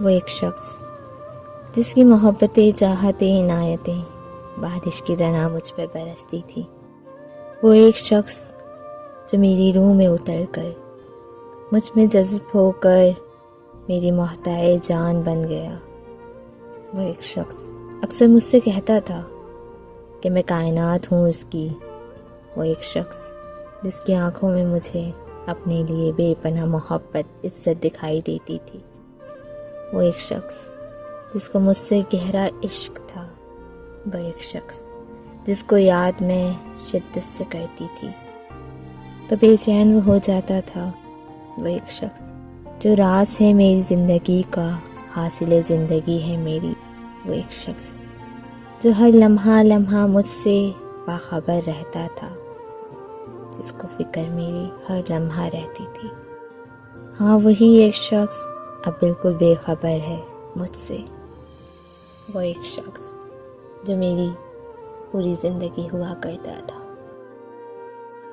وہ ایک شخص جس کی محبتیں، چاہتیں، عنایتیں بارش کی طرح مجھ پہ برستی تھی. وہ ایک شخص جو میری روح میں اتر کر مجھ میں جذب ہو کر میری محتاج جان بن گیا. وہ ایک شخص اکثر مجھ سے کہتا تھا کہ میں کائنات ہوں اس کی. وہ ایک شخص جس کی آنکھوں میں مجھے اپنے لیے بے پناہ محبت، عزت دکھائی دیتی تھی. وہ ایک شخص جس کو مجھ سے گہرا عشق تھا. وہ ایک شخص جس کو یاد میں شدت سے کرتی تھی تو بے چین وہ ہو جاتا تھا. وہ ایک شخص جو راز ہے میری زندگی کا، حاصل زندگی ہے میری. وہ ایک شخص جو ہر لمحہ لمحہ مجھ سے باخبر رہتا تھا، جس کو فکر میری ہر لمحہ رہتی تھی. ہاں، وہی ایک شخص اب بالکل بے خبر ہے مجھ سے. وہ ایک شخص جو میری پوری زندگی ہوا کرتا تھا.